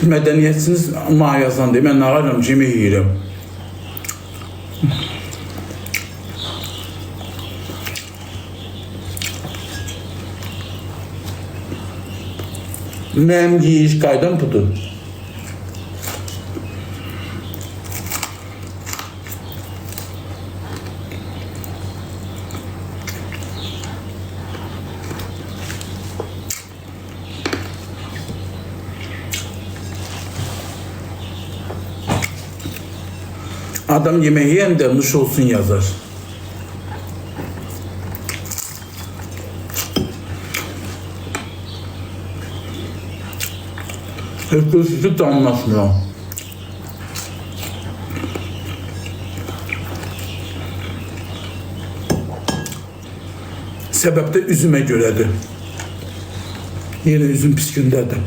Mədəniyyətsiniz mayazdan deyim. Mən nağarım, yemək yiyirəm. Mənim yeyiş qaydam budur. Adam yemeği yiyen de nuş olsun yazar. Herkes süt anlaşmıyor. Sebep de üzüme göredir. Yine üzüm pis gündedir.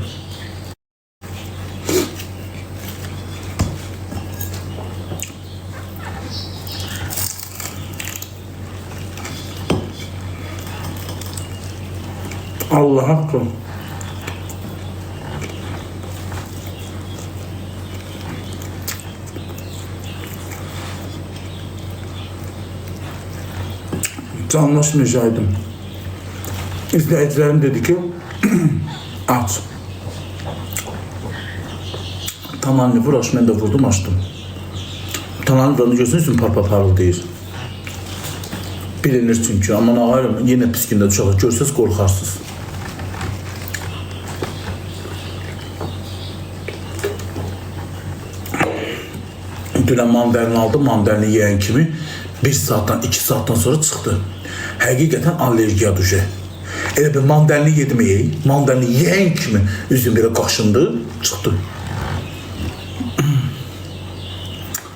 Allah hakkı. Anlaşmayacaydım. İzleyicilerim dedi ki aç. Tamanlı vuraş, ben de vurdum, açtım. Tamanlı vuranı gözünüzün parıl değil. Bilinir çünkü. Aman ağarım, yine pis günde uşağı görseniz korkarsınız. Dünən mandalini aldım, mandalini yiyən kimi 1 saatdan 2 saatdan sonra çıxdı. Həqiqətən allergiya düşə. Elə bir mandalini yedim, mandalini yiyən kimi üzüm belə qaşındı, çıxdı.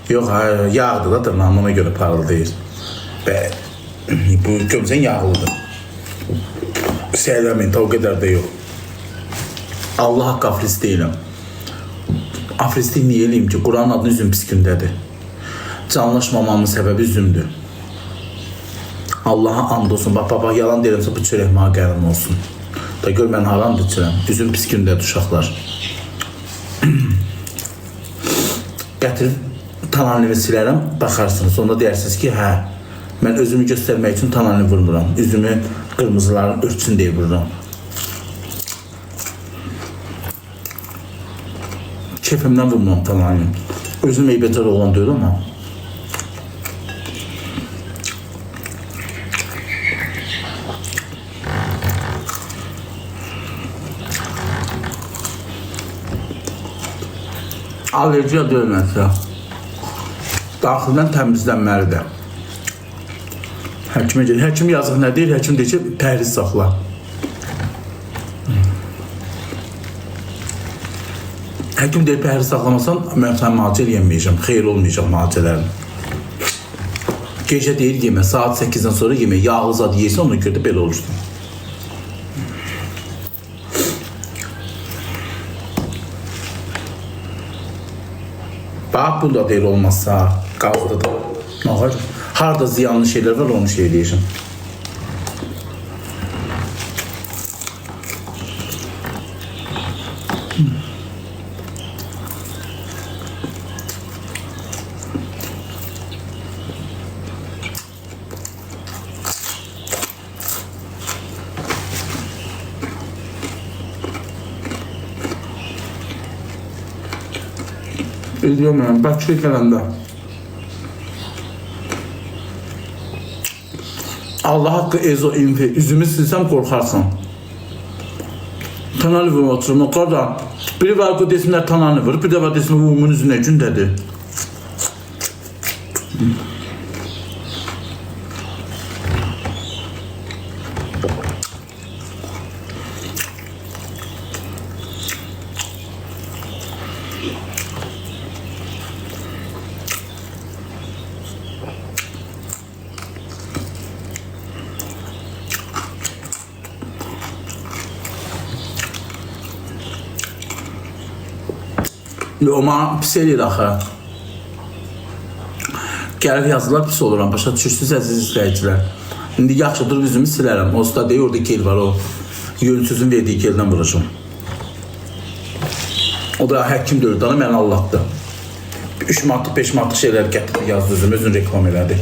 Yox, yağdı da dırnağım, ona görə parıldayır. Və bu gömsən yağlıdır. Səyləməyin, o qədər də yox. Allah haqqı afris deyiləm. Afrislik niyə eləyim ki? Quranın adını üzüm pis gündədir. Canlaşmamamın səbəbi üzümdür. Allaha and olsun. Bax, yalan deyirəmsə bu çörək mənə qərin olsun. Da gör mən haram düşürəm. Üzüm pis gündədir uşaqlar. Gətirib tananlını silərəm, baxarsınız. Onda deyirsiniz ki, hə, mən özümü göstərmək üçün tananlını vurmuram. Üzümü qırmızıların örtsün deyə vururam. Kefimden vurmam tamamen. Özüm eybəcər olan diyor ama. Alerjiya döyülməsi. Daxildən təmizlənməlidir. Həkimə gedir. Həkim yazıq nə deyir? Həkim deyir ki, pəhriz saxla. Həkim deyir, pəhri saxlamasan, mən sən müalicə yeməyəcəm, xeyir olmayacaq müalicələrin. Gecə deyir, yemə, saat 8-dən sonra yemə, yağlı zad yeyirsən, ona görə də belə olursun. Bax, bu da deyil olmazsa, qalxıda da. Harada ziyanlı şeylər var, onu şey deyəcəm. İzliyorum yani, Bakıya gələndə. Allah haqqı ezo infi, üzümü silsəm qorxarsan. Tananı vurma oturum, o kadar. Biri var ki desinlər tananı vur, bir də var desinlər umumun üzünə gündədir. Ama pis eləyir axı. Gəlir yazılar pis oluram. Başa düşürsünüz əziz izləyicilər. İndi yaxşıdır üzümü silərəm. O usta deyir orada kel var o. Yönsüzün verdiği keldən vuracağım. O da həkim deyil, dana məni allatdı. 3 manatlı, 5 manatlı şeyler gətirdi, yazdı özüm, özün reklam elədi.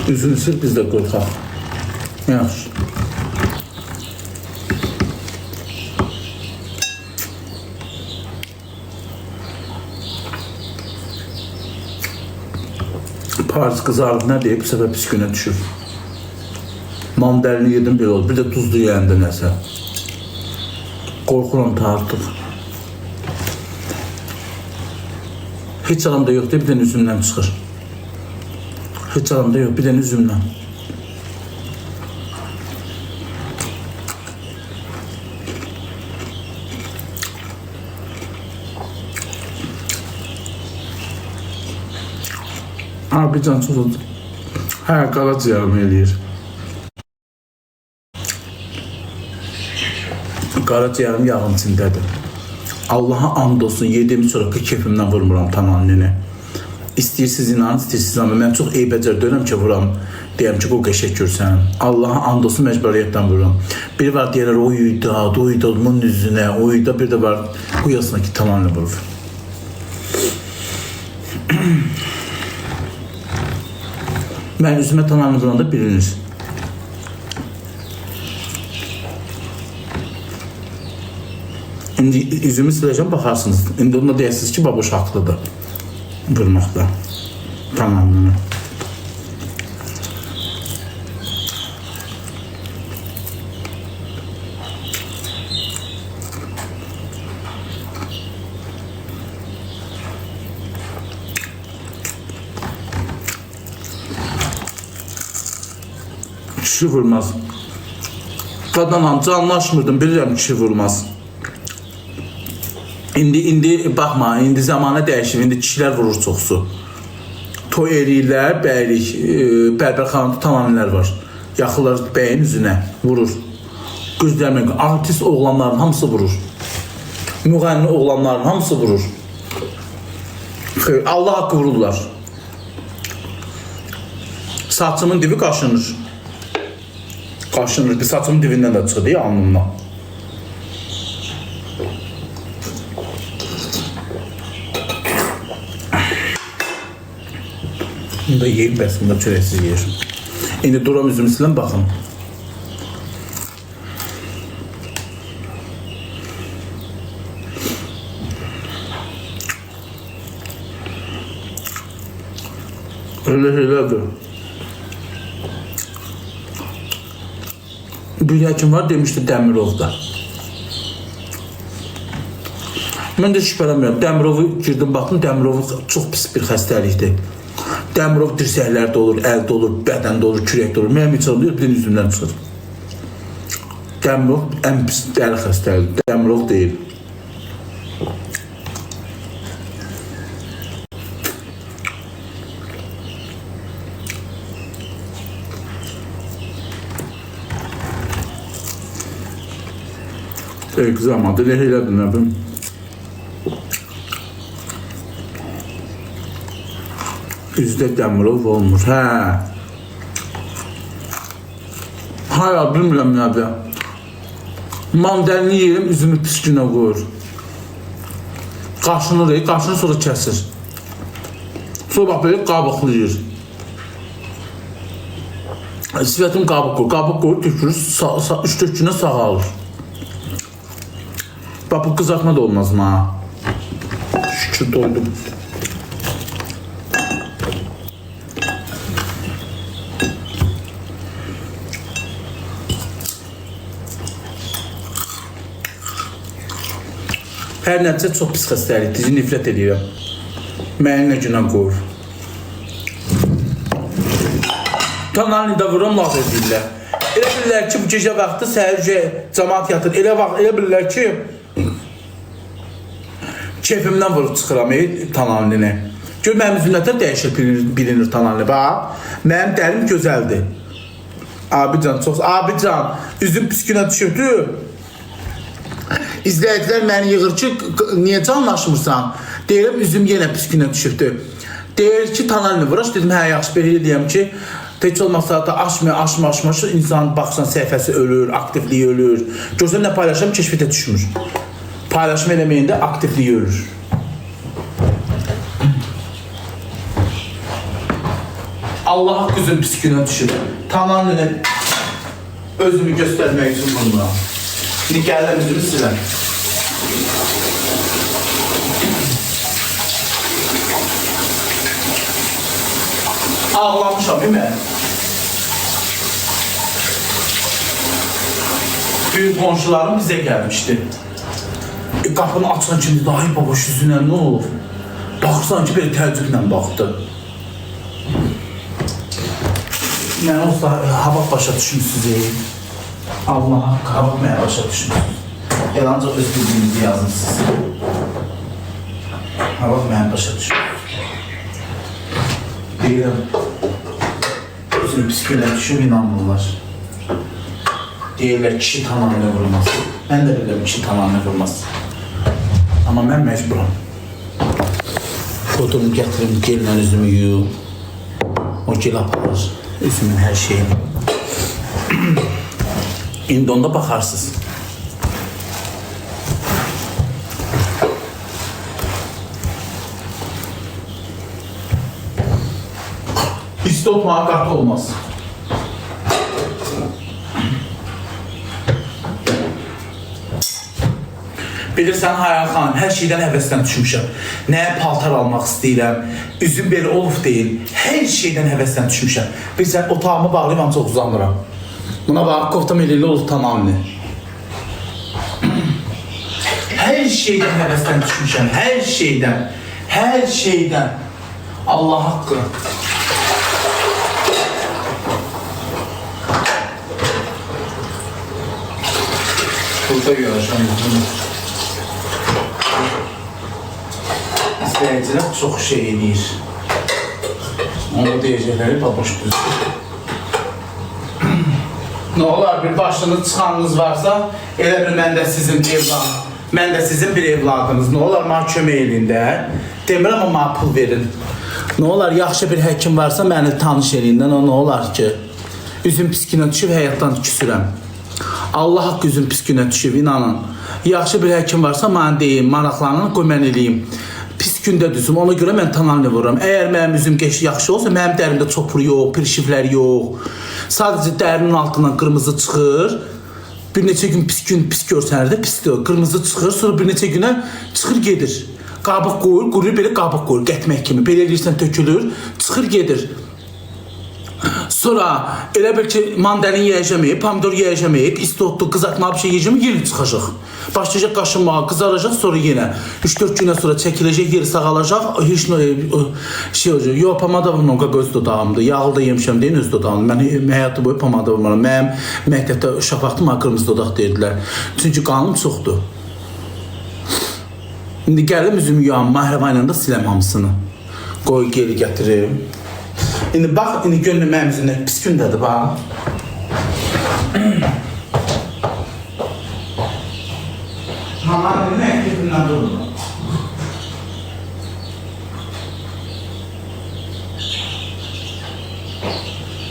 Üzünü sil, biz də qorxaq. Yaxşı. Paris kızardı, nə deyib, bu səfər pis günə düşür. Mandalini yedim belə oldu, bir də tuzlu yeyəndə nəsə. Qorxuram da artıq. Heç adamda yox deyib, bir dənə üzümdən çıxır. Heç adamda yox, bir dənə üzümdən. Abi can çox oldu. Hə, qaraciyarım eləyir. Qaraciyarım yağın içindədir. Allaha and olsun, yediğim sonra keyfimdən vurmuram tamamını. İstəyirsiniz inanın, istəyirsiniz inanın. Mən çox eybəcər deyirəm ki, vuram. Deyəm ki, bu qəşək görsən. Allaha and olsun, məcburiyyətdən vururam. Biri var deyirlər, uyuda, onun üzünə, uyuda. Bir də var, uyasına ki, tamamını vurur. Mən üzümə tamamını vuranda bilinir. İndi üzümü siləcəm, baxarsınız. İndi onda deyəsiniz ki, babuş haqlıdır. Vurmaqda. Tamamını. Kişi vurmaz. Qadınla canlaşmırdım, bilirəm kişi vurmaz. İndi baxma, indi zamana dəyişir, indi kişilər vurur çoxsu. Toy eləyirlər, bəylik, bərbərxanada tamamilər var. Yaxırlar bəyin üzünə, vurur. Gözləmək, artist oğlanların hamısı vurur. Müğənni oğlanların hamısı vurur. Allah haqqı vururlar. Saçımın dibi qaşınır. Qaşınır, bir saçımın dibindən də çıxır, alnımdan. Bunu da yiyeyim, bəs bunu da çörəksiz yiyir. İndi duram üzümü silən, baxın. Elədir. Bir həkim var, demişdi Dəmirovda. Mən də şübhələnmirəm. Dəmirovu girdim, baxdım, Dəmirov çox pis bir xəstəlikdir. Dəmirov dirsəklərdə olur, əldə olur, bədəndə olur, kürəkdə olur. Mənim heç alıyor, bir üzümdən çıxır. Dəmirov ən pis dəri xəstəlikdir. Dəmirov deyil. Egzamadır, elədir nə bilim. Üzdə Dəmirov olmuş, hə. Hala bilmirəm nədir. Mandalini yeyirəm, üzümü pis günə qoyur. Qaşını sonra kəsir. Sonra bax belə qabıqlayır. Sifətim qabıq qoyur, tökürür, 3-4 günə sağalır. Bax bu qızartma da olmaz mı ha? Şükür doydum. Hər nəticə çox pis xəstəlikdir, nifrət edirəm. Məni nə günə qoyur. Kanalını da vuram, laf edirlər. Elə bilirlər ki, bu gecə vaxtı səhər cəmaat yatır. Elə bilirlər ki, keyfimdən vurub çıxıram tanalini. Gör, mənim üzümlətlər dəyişir, bilinir tanalini. Bax, mənim dərim gözəldir. Abican, çox. Abican, üzüm pis günə düşürdü. izləyicilər məni yığır ki, niyə canlaşmırsan? Deyirəm, üzüm yenə pis günə düşübdür. Deyir ki, tanalini vuraş. Dedim, hə, yaxşı, belə deyəm ki, heç olmasa da aşmır. İnsan baxsan səhifəsi ölür, aktivliyi ölür. Görsən nə paylaşım, keşfətə düşmür. Paylaşım eləməyində aktivliyi ölür. Allah üzüm pis günə düşür. Tanalini özümü göstərmək üçün bununla. İndi gələm üzümü siləm. Ağlamışam, mən. Büyük qonşularım bizə gəlmişdi. Qapını açan kimi, dahi baba yüzünə nə olur? Baxırsan ki, belə təəccüblə baxdı. Mən olsa hava başa düşmüşsünüz. Allah'a hava mənə başa düşmüşsünüz. El ancaq öz bildiğinizi yazmışsınız. Hava mənə başa düşmüşsünüz. Deyirəm, özünü pis günə düşüb inanmırlar. Deyirlər, kişi tamamına vurmaz. Mən də bilirəm, kişi tamamına vurmaz. Amma mən məcburam. Qodumu gətirim, gellə üzümü yuyum. O gel aparır, üzümün hər şeyi. İndi onda baxarsınız. İstop muhakkak olmaz. Bilirsən Hayal xanım, hər şeydən həvəsdən düşmüşəm. Nəyə paltar almaq istəyirəm, üzüm belə olub deyil, hər şeydən həvəsdən düşmüşəm. Bilirsən, otağımı bağlayıb ancaq uzanıram. Buna bax, koftam eləylə olub tamamını. Hər şeydən həvəsdən düşmüşəm, hər şeydən. Allah haqqı. Burada görəcəm. İzləyicilər çox şey eləyir. Onu deyəcəkləri baboş düzdür. Nə olar, bir başınız çıxanınız varsa, elə bir mən də sizin bir evladınız. Nə olar, mənə kömək eləyin də. Demirəm, amma mənə pul verin. Nə olar, yaxşı bir həkim varsa, məni tanış eləyin də. Nə olar ki, üzüm pis günə düşüb, həyatdan küsürəm. Allah haqq üzüm pis günə düşüb, inanın. Yaxşı bir həkim varsa, mənə deyin, maraqlanın, qoy mən eləyim. Pis gündə düzüm, ona görə mən tanalini vururam. Əgər mənim üzüm yaxşı olsa, mənim dərimdə çopur yox, pirşiflər yox. Sadəcə dərinin altından qırmızı çıxır. Bir neçə gün pis görsənir də, pisdir. Qırmızı çıxır, sonra bir neçə günə çıxır, gedir. Qabıq qoyur, qurur, belə qabıq qoyur, qətmək kimi. Belə eləyirsən, tökülür, çıxır, gedir. Sonra elə bil ki, mandalin yiyəcəməyib, pomidor yiyəcəməyib, istotlu, qızartmalı bir şey yiyəcəməyib, yeri çıxacaq. Başlayacaq qaşınmağa, qızaracaq, sonra yenə 3-4 günə sonra çəkiləcək, yeri sağalacaq, heç şey olacaq. Yox, pomada vurmam, öz dodağımdır, yağlı da yemişəm deyin öz dodağımdır. Mən həyatı boyu pomada vurmaram. Mənim məktəbdə uşaq vaxtı mənə qırmızı dodaq deyirdilər. Çünki qanım çoxdur. İndi gəlim üzümü yuyam, mahrəva ilə də siləm hamısını. Qoy, geri gətirim. İndi bax, indi gönlüm mənim üzümdə pis gündədir, bax. Haman nə əklifindən durur.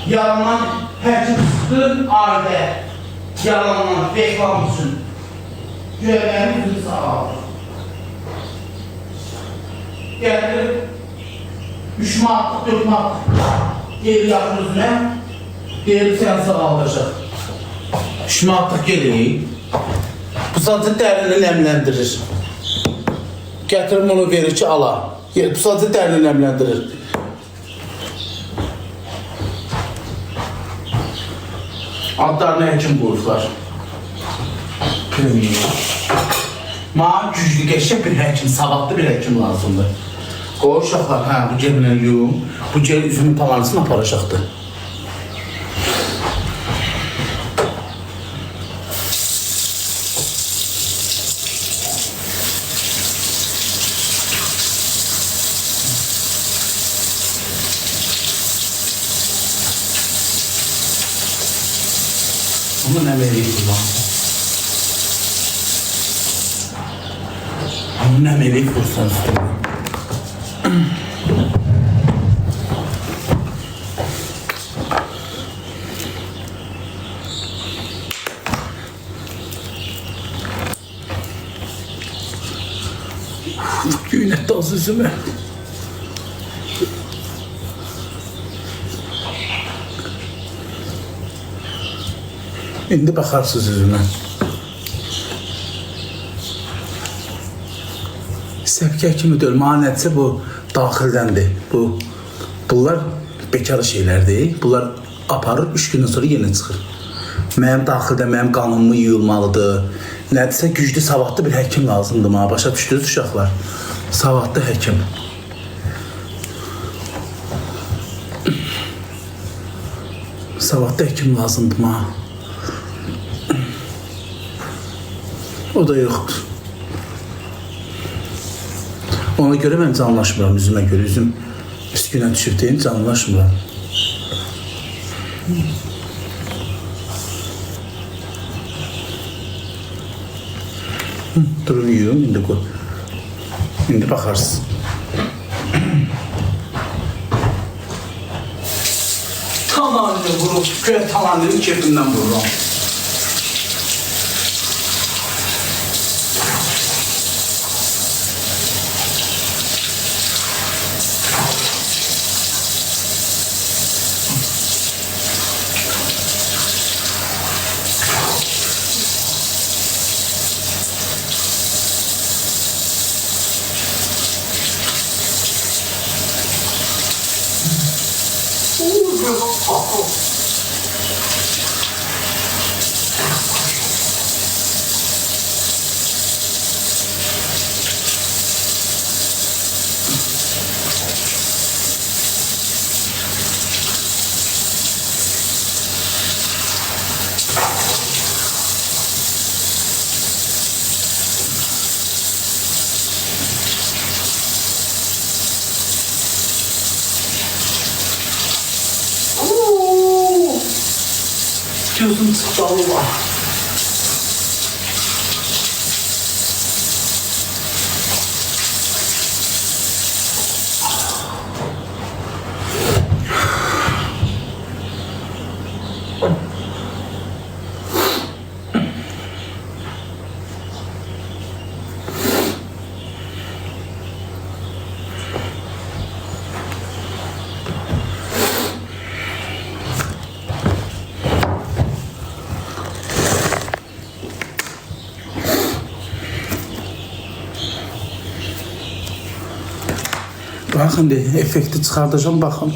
Yalandan həkim çıxdı, ailə. Yalandan, reklam üçün. Görələri üzünü sağalır. Gəlir. 3 manatlıq, 4 manatlıq geri yaxın üzünə, deyir səni sağaldıracaq. 3 manatlıq gelir, bu sadəcə dərini nəmləndirir. Gətirim onu verir ki, ala. Bu sadəcə dərini nəmləndirir. Adlarını həkim qoyurlar. Mənə güclü qəşək bir həkim, savadlı bir həkim lazımdır. Qoy uşaqlar, hə, bu gelinə yuyum, bu gel üzümün talanısını aparacaqdır. Bunu nə veriyik bu lan? Nə melek vursan üstüme. Gün etti az üzümü. İndi bakarsınız üzümü. Səbkə kimi deyil, manətçi bu daxildəndir. Bunlar bekarı şeylər deyil. Bunlar aparır, 3 gündən sonra yenə çıxır. Mənim daxildə mənim qanımı yuyulmalıdır. Nədirsə güclü, savadlı bir həkim lazımdır mənə. Başa düşdünüz uşaqlar? Savadlı həkim. Savadlı həkim lazımdır mənə. O da yoxdur. Ona görə mən canlaşmıram üzümə görə. Üzüm üstünə düşüb deyim, canlaşmıram. Durun yuyum, indi qoy. İndi baxarsın. Talanını vurup, göğe talanını kefinden vururum. Gözüm çıktı Allah. Bakın de efekti çıkartacağım bakın.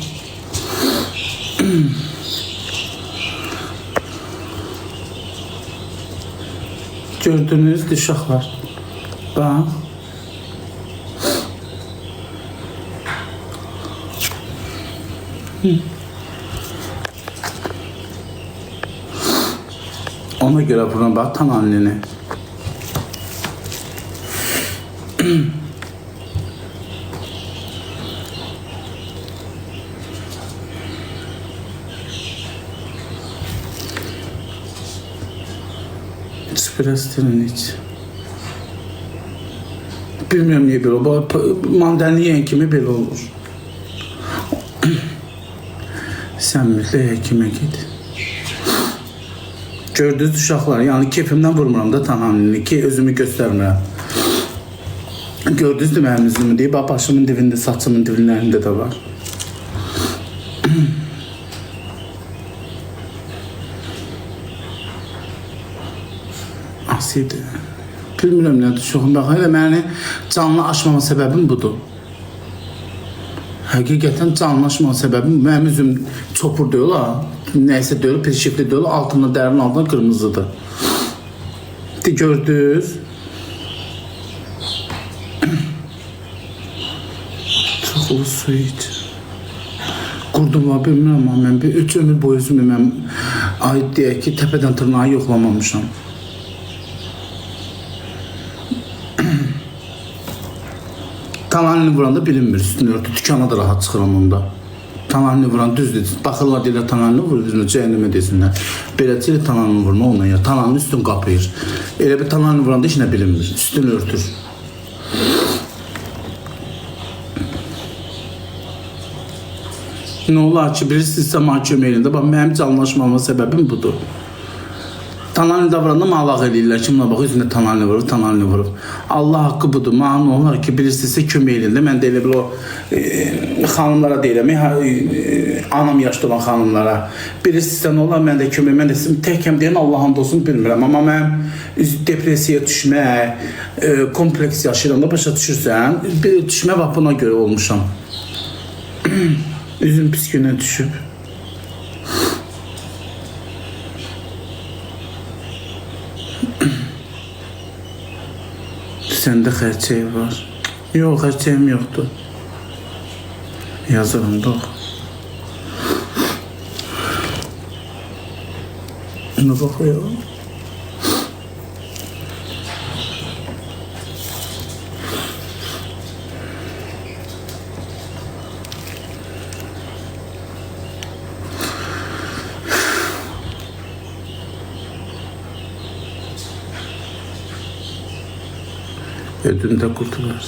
Gördünüz uşaqlar. Bak. Ona göre buna bak tam annene. Biraz hiç. Bilmiyorum niye böyle olur. Mandalini yiyen kimi böyle olur. Sen mütlə həkimə git. Gördünüz uşaqlar, yani keyfimdən vurmuram da tananını ki özümü göstərmirəm. Gördünüz mü mənim üzümü deyib, başımın dibində, saçımın diblərində də var. Asiydi. Bilmirəm nədir, çoxum baxın. Elə məni canlı açmama səbəbim budur. Həqiqətən canlı açmama səbəbim mənim üzüm çopur deyil ha. Nəysə deyil, pirşifli deyil, altında, dərinin altında qırmızıdır. Gördünüz. Çox ulu su iç. Qurdum var, bilmirəm ama mən 3 ömür boyu üzümü mən ayıb deyək ki, təpədən tırnağı yoxlamamışam. Tananini vuranda bilinmir, üstünü örtü, dükana da rahat çıxıram onda. Tananini vuran düzdür, baxırlar deyirlər tananini vurur, üzünü cəhənnəmə desinlər. Beləcə tananini vurma onunla ya, tananini üstün qapıyır. Elə bir tananini vuranda heç nə bilinmir, üstünü örtür. Nə olar ki, bilirsinizsə məhkəmə elində, bax, mənim canlaşmama səbəbim budur. Tanalini davranında malaq eləyirlər ki, buna bax, üzünə tanalini vurub, tanalini vurub. Allah haqqı budur, mənə nə olar ki, bilirsinizsə kömək elində, mən də elə bir o xanımlara deyirəm, anam yaşlı olan xanımlara. Bilirsinizsə nə olar, mən də kömək, mən də sizin təkəm deyən Allah'ın olsun bilmirəm, amma mən depressiyaya düşmək, kompleks yaşayıram da başa düşürsən, düşmə bax buna görə olmuşam. Üzüm pis günə düşüb. Səndə xərçəyi var. Yox, xərçəyim yoxdur. Yazırım da. Nə baxıyorum? Ödünde kurtular.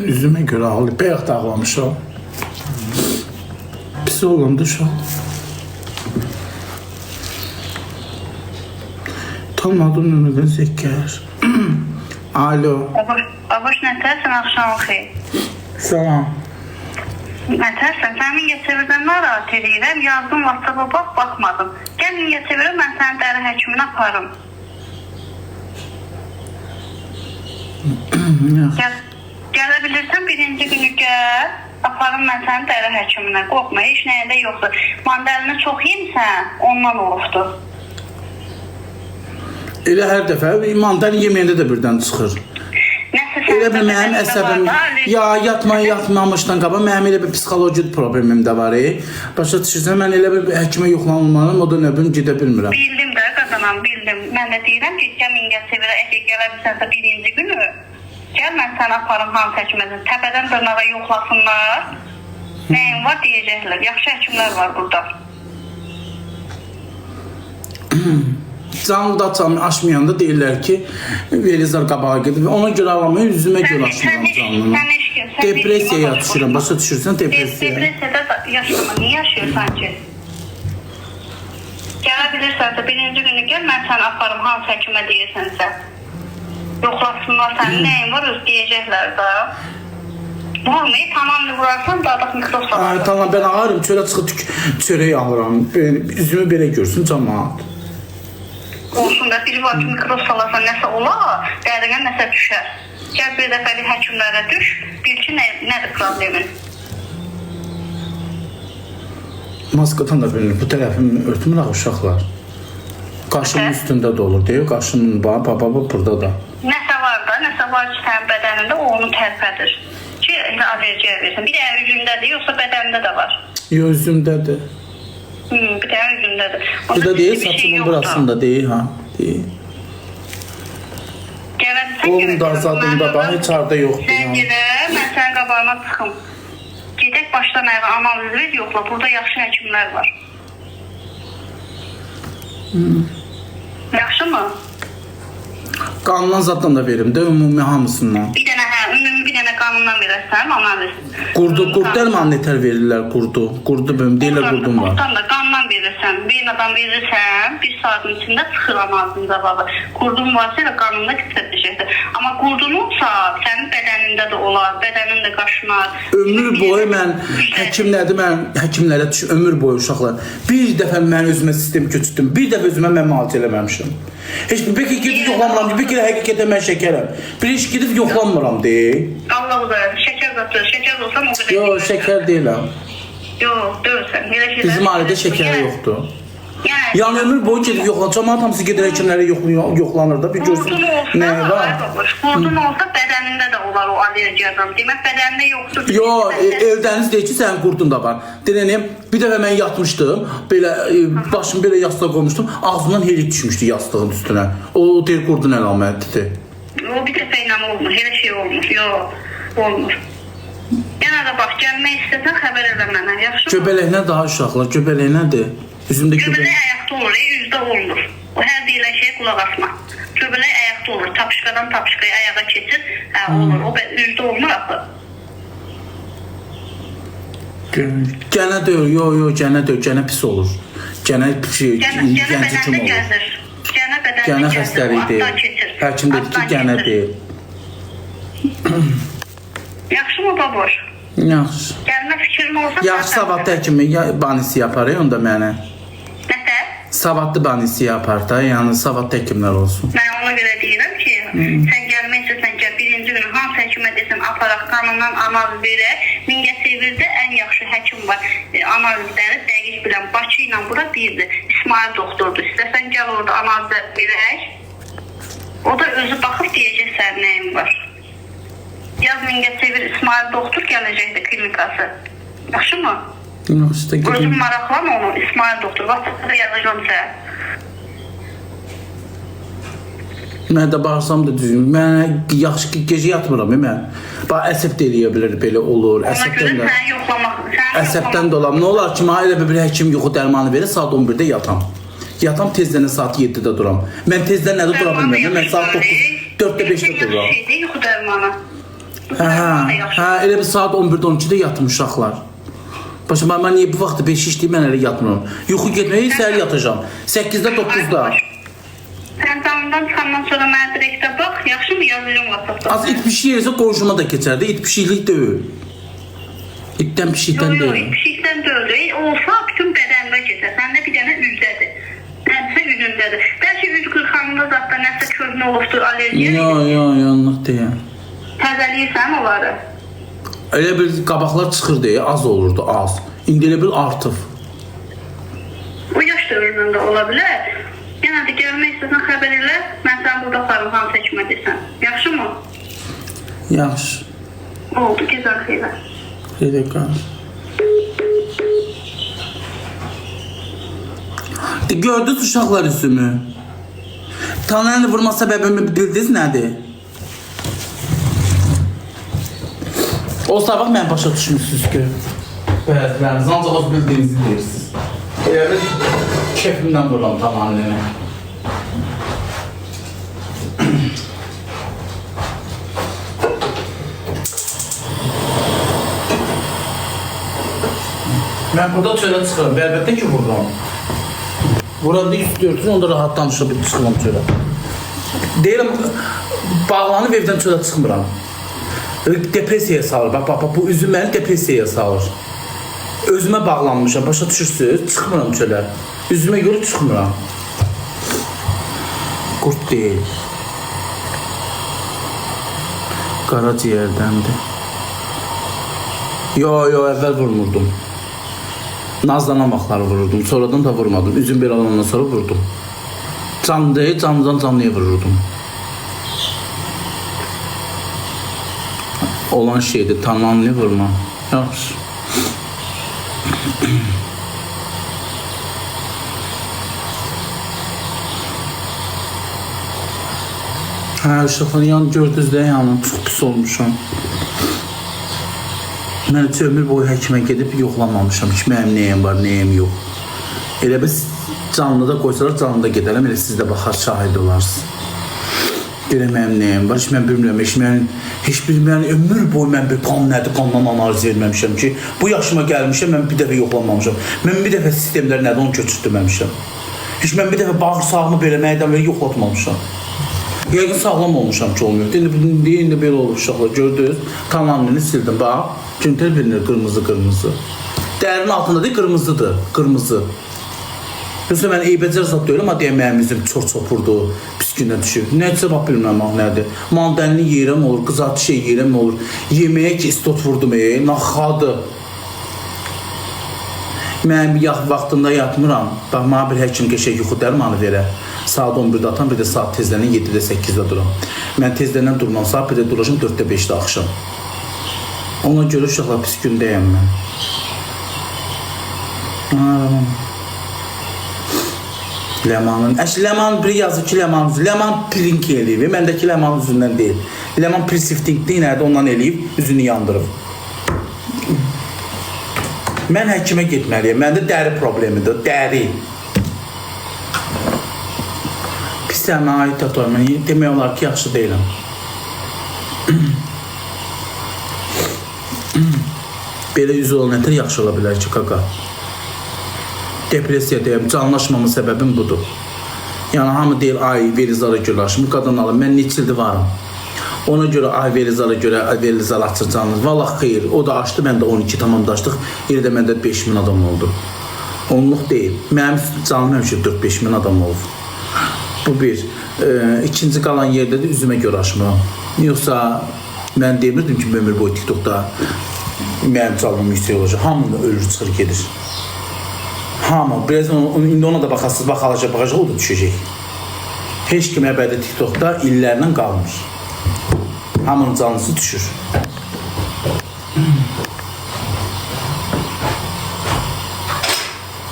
Üzüme göre ağlı. Beyaz dağlamış o. Pis olundu şu. Tanımadım nömrədən zəkkər. Alo. Baboş nətərsən axşam xeyr. Salam. Nətərsən, sən Mingəçevirdən narahat edirəm, yazdım WhatsApp-a baxmadım. Gəl Mingəçevirə, mən səni dəri həkiminə aparım. Gələ bilirsən, birinci günü gəl, aparım mən səni dəri həkiminə. Qorxma, heç nəyəndə yoxdur. Mandalini çox yemisən, ondan olubdur. Elə hər dəfə mandalin yeməyəndə də birdən çıxır. Elə bir mənim əsəbim, yatmamışdan qaba mənim elə bir psixoloji problemim də var. Başa düşürsən, mən elə bir həkimə yoxlanılmalıyım, o da növbüm gedə bilmirəm. Bildim də qazanam, bildim. Mən də deyirəm ki, gəl Mingəçevirə, əgər gələ bilsənsə birinci günü, gəl mən səni aparım hansı həkimə, təpədən dırnağa yoxlasınlar. Nəyin var deyəcəklər, yaxşı həkimlər var burada. Canlı da açmayanda deyirlər ki, Velizar qabağa gedir. Ona görə ağlamayı üzümə görə açmıram canlını. Depresiyaya düşürəm, başa düşürsən depresiyaya. Depresiyada yaşama, niyə yaşıyorsan ki? Gələ bilirsənsə, birinci günü gəl, mən səni aparım hansı həkimə deyirsənsə. Yoxlasınlar sənin nəyin var, öz deyəcəklər da. Vurmayı tamamını vurarsan, dağdaq mikrob salarsan. Tamam, ben ağarım, çölə çıxıb çörəyi alıram. Üzümü belə görsün cəmaat. Olsun da bir vakit mikrob salarsan nəsə olar, dərinə nəsə düşər. Gəl bir dəfəlik həkimlərə düş, bil ki, nədir problemin? Maskadan da bilinir, bu tərəfimi örtmürək uşaqlar. Qaşımın üstündə də olur, deyil, qaşımın baba burada da. Nəsə var ki, sənin bədənində o onu tərpədir. Ki, alerjiya versin. Bir də üzümdədir, yoxsa bədənində də var? Yox, üzümdədir. Bir də üzümdədir. Bu da deyil, saçımın burasında deyil, ha, deyil. Oğlum da azadında da, heç harda yoxdur. Sən gedək, mən sənin qabağına çıxım. Gedək başdan ayağa analiz ver, yoxla, burada yaxşı həkimlər var. Yaxşı mı? Qanundan zaddan da verim də, ümumi hamısından. Bir dənə qanundan verəsən, analiz. Qurdu dəlmə nətər verirlər, qurdu bölüm, deyirlər qurdum var. Qurdan da qanundan verirsən. versən, bir adam verirsən, bir saatın içində çıxır analizin cavabı. Qurdun varsa elə qanunda göstərəcəkdir. Amma qurdununsa sənin bədənində də olar, bədənin də qaşınar. Ömür boyu mən həkimlərdə həkimlərə ömür boyu uşaqlar bir dəfə mən özümə sistem köçürdüm. Bir dəfə özümə mən müalicə eləməmişəm. Heç bir ki gedib yoxlamıram ki, bir kere həqiqətən mən şəkərəm. Bir heç gedib yoxlanmıram deyil. Allah uzayır, şəkər qatır, şəkər olsam o qədər. Yox, şəkər deyiləm. Yox, deyilsən. Bizim ailədə şəkər yoxdur. Yəni ömür boyu gedib yoxlanır. Cəmaət hamısı gedir həkimlərə yoxlanır da. Bir görsün nə var. Qurdun olsa bədənində də olar o allergiyadan. Demək bədənində yoxdur. Yox, evdəniz deyir ki, sənin qurdun da var. Deyirəm, bir dəfə mən yatmışdım, belə başımı belə yastığa qoymuşdum, ağzımdan helik düşmüşdü yastığın üstünə. O deyir qurdun əlamətidir. O bir dəfə ilə olmur, elə şey olmur. Yox, olmur. Yenə də bax, gəlmək istəsən xəbər elə mənə, yaxşı mı? Göbələk nə daha uşaqlar, göbələk nədir? Üzümdə Göbələk ayaqda olur, üzdə olmur. O hər deyilən şeyə qulaq asma. Göbələk ayaqda olur, tapışqadan tapışqaya ayağa keçir, olur. O üzdə olmur axı. Gənə deyil, yox, gənə deyil, gənə pis olur. Gənə bədəndə gəzir. Gənə bədəndə gənə xəstəlikdir. Həkim dedi ki, gənə deyil. Yaxşı mı baboş? Yaxşı. Gəlmə fikrin olsa... Yaxşı, savadlı həkimi banisi yapar, onda mənə. Nətə? Savadlı banisi yapar da, yəni savadlı həkimlər olsun. Mən ona görə deyirəm ki, sən gəlmək istəsən gəl, birinci gün hansı həkimə desən, aparaq qanından analiz verək. Mingəçevirdə ən yaxşı həkim var. Analizləri dəqiq bilən, Bakı ilə bura birdir. İsmail doktordur. İstəsən gəl orada analizlər verək. O da özü baxıb deyəcək sənin nəyin var. Yaz Mingəçevir İsmail doktor gələcəkdir klinikası. Yaxşı mı? Yaxşı da gedin. Özüm maraqlan onu, İsmail doktor. WhatsApp-da yazacağım sən. Mən də bağırsam da düzgün. Mən yaxşı ki, gecə yatmıram, mən. Bax, əsəb də eləyə bilər, belə olur. Ona görə səni yoxlamaq. Əsəbdən də olam. Nə olar ki, mənə elə bir həkim yuxu dərmanı verir, saat 11-də yatam. Yatam tezdən saat 7-də duram. Mən tezdən nədə dura bilmirəm. Mən saat 4-də 5-də duram. Yuxu dərmanı. Hə, elə bir saat 11-də 12-də yatım uşaqlar. Başım, mən niyə bu vaxtda 5 işləyib, mən elə yatmıram. Yuxu getməyə səhər yatacağam. 8-də 9-da. Sən damdan çıxandan sonra mənə direktə bax, yaxşı mı yazıyorum WhatsApp-da? Az it pişik yersə qonşuma da keçər də, it pişiklik deyil. İtdən pişikdən deyil. Yox, it pişikdən deyil. Olsa bütün bədənində keçər. Səndə bir dənə üzdədir. Nəsə üzündədir. Bəlkə üz qırxanında zatda nəsə köhnə olubdur, allergiya. Yox, yanlıq deyil. Təzəliyirsən onları. Elə bir qabaqlar çıxır deyə az olurdu, az. İndi elə bir artıb. O yaş dövründən də ola bilər. Yenə də gəlmək istəsən xəbər elə, mən sən burada aparım, hansı həkimə desən. Yaxşı mı? Yaxşı. Oldu, güzel xeylə. Xeylə qal. Gördünüz uşaqlar üzümü. Tanrı'nın vurma səbəbimi bildiniz nədir? O sabah mən başa düşmüşsünüz ki, bəziləriniz ancaq o bildiyinizi deyirsiniz. Elə bir kefimdən vururam tamamını. Mən burada çölə çıxıram, əlbəttə ki vururam. Vuranda üstü örtün, onda rahat danışıb çıxıram çölə. Deyirəm, bağlanıb evdən çölə çıxmıram. Depresiyaya salır. Bax, bu üzüm məni depresiyaya salır. Özümə bağlanmışam, başa düşürsünüz, çıxmıram çölə. Üzümə görə çıxmıram. Qurt deyil. Qaraciyərdəndir. Yox, əvvəl vurmurdum. Nazlanamakları vururdum, sonradan da vurmadım. Üzüm belə olandan sonra vurdum. Canlıdan canlıya vururdum. Olan şeydir, tamamını vurma. Yaxşı. Hə, uşaqlar, yan gördünüz də, yəni, çox pis olmuşam. Mən heç ömür boyu həkimə gedib yoxlamamışam ki, mənim nəyim var, nəyim yox. Elə biz canlıda qoysalar, canlıda gedərəm, elə siz də baxar, şahid olarsınız. Deyirəm, mənim nəyəm var, heç mən bilmirəm, heç bilmirəm, ömür boyu mən bir qan nədir, qandan analiz verməmişəm ki, bu yaşıma gəlmişəm, mən bir dəfə yoxlanmamışam. Mən bir dəfə sistemlər nədir, onu köçürtməmişəm. Heç mən bir dəfə bağırsağımı belə məydən belə yoxlatmamışam. Yəqin sağlam olmuşam ki, olmuyor. İndi belə olur uşaqlar, gördünüz, kanalını sildim, bax, günlər bilinir, qırmızı. Dərinin altında deyil, qırmızıdır. Yoxsa mən eybəcər zat deyiləm, amma deyəm, mənim üzüm çor-çopurdu, pis gündən düşüb. Nədirsə, bax, bilməm, nədir. Mandəlini yeyirəm olur, qızartı şey yeyirəm olur. Yeməyə ki, istot vurdum, naxadı. Mən bir vaxtında yatmıram. Bax, mənə bir həkim qəşək yuxu dərmanı verə. Saat 11-də atan, bir də saat tezləndən 7-də 8-də duram. Mən tezləndən durmam, saat 1-də duracam, 4-də 5-də axşam. Ona görə uşaqlar pis gündəyəm mən. Ləmanın, Ləman biri yazır ki, Ləman plink eləyib, məndəki Ləman üzündən deyil. Ləman prisiftingli nədir, ondan eləyib, üzünü yandırıb. Mən həkimə getməliyəm, məndə dəri problemidir, dəri. Pis sənə aid tatuaj, mən demək olar ki, yaxşı deyiləm. Belə üzü olan nətər yaxşı ola bilər ki, kaka. Depresiya deyəm, canlaşmamın səbəbim budur. Yəni, hamı deyil, ay, verizara görə aşımı, qadın alım, mən neçə ildir varım. Ona görə ay, verizara görə, verizara açır canınız. Vallahi xeyir, o da açdı, mən də 12 tamamda açdıq, yerdə məndə 5000 adam oldu. Onluq deyil, mənim canım həmişə 4-5 min adam oldu. Bu bir. İkinci qalan yerdə də üzümə görə aşmıram. Yoxsa mən demirdim ki, ömür boyu TikTokda mənim canım yüksək olacaq, hamını ölür çıxır gedir. Hamı, biraz indi ona da baxasız, baxalacaq, o da düşəcək. Heç kim əbədi TikTokda illərlə qalmır. Hamının canlısı düşür.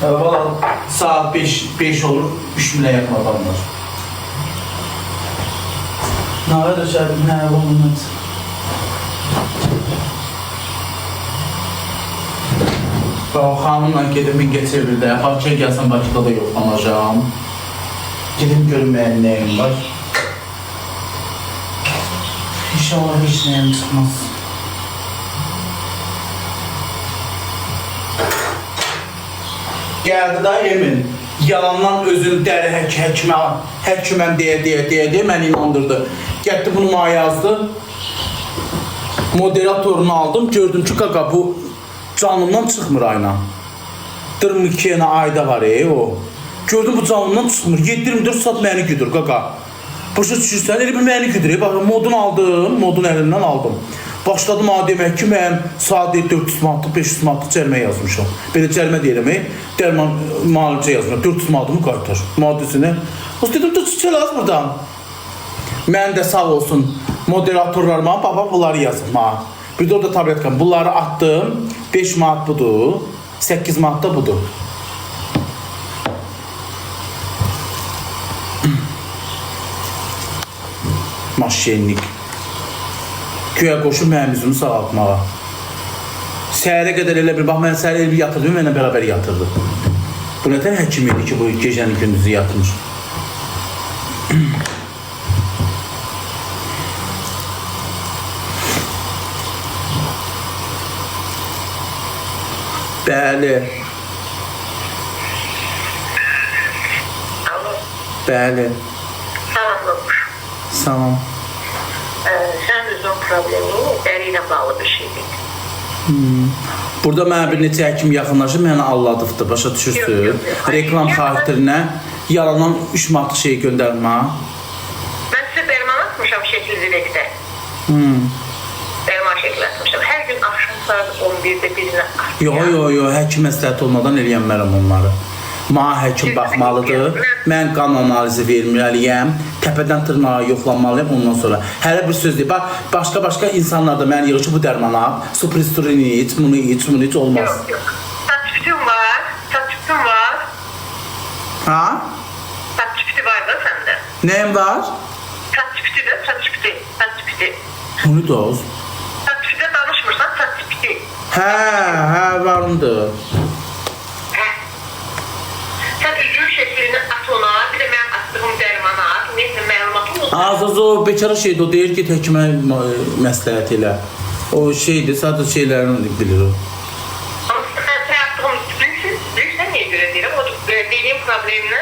Valla saat 5 olur, 3000'e yakın adamlar. Ne var da şahit, ne var olmaz. Bax, xanımla gedim Mingəçevirdə, Bakıya gəlsəm Bakıda da yoxlanacağım. Gedim görüm mənim nəyim var. İnşallah heç nəyim çıxmaz. Gəldi da Emin, yalandan özünü dəri həkiməm deyə məni inandırdı. Getdi bunu mənə yazdı. Moderatorunu aldım, gördüm ki, kaka bu canımdan çıxmır ayna. 22 ayda var o. Gördüm bu canımdan çıxmır. 7-24 saat məni güdür kaka. Başa düşürsən, elə bir məni güdür. Baxın, modunu aldım, modun əlindən aldım. Başladım ha demək ki, mən saat 400 manatlıq, 500 manatlıq cərmə yazmışam. Belə cərmə deyiləm, dərman müalicə yazmışam. 400 manatlığımı qaytar. Müalicəsini. O dedim, çiçək az buradan. Mən də sağ olsun moderatorlarıma, baba bunları yazım ha. Bir də orada tabletkam. Bunları attım. 5 manat budur. 8 manat da budur. Maşenlik. Güya qoşur mənim üzümü sağaltmağa. Səhərə qədər elə bir, bax mən səhərə elə bir yatırdım, mənlə bərabər yatırdı. Bu nətən həkim idi ki, bu gecəni gündüzü yatmış. Bəli. Bəli. Salam olmuş. Salam. Sən üzün problemi dəri ilə bağlı bir şeydir. Burada mənə bir neçə həkim yaxınlaşıb, mənə alladıbdır, başa düşürsün. Reklam xatirinə yalanan 3 manat şey göndərmə. Mən sizə dərman atmışam şəkilcilikdə. Dərman şəkil atmışam. Hər gün axşam saat 11-də birinə atmışam. Yox, həkim məsləhət olmadan eləyənmərəm onları. Mənə həkim baxmalıdır, mən qan analizi verməliyəm, təpədən tırnağa yoxlanmalıyım ondan sonra. Hələ bir söz deyil, başqa insanlar da mən yığır ki, bu dərmana, supristurini iç, bunu iç, olmaz. Yox. Saçpütüm var. Ha? Saçpütü var da səndə. Nəyim var? Saçpütü. Bunu da olsun. Saçpütüdə danışmırsan, saçpütü. Hə, varımdır. Sən üzüm şəklini at ona, bir də mənim atdığım dərmanı at, neysə məlumatım o Az o bekara şeydi, o deyir ki həkimə məsləhət elə. O şeydir, sadəcə şeylərini bilir o. Ama sen yaptığım bilirsen niye göre değilim. O dediğim problemle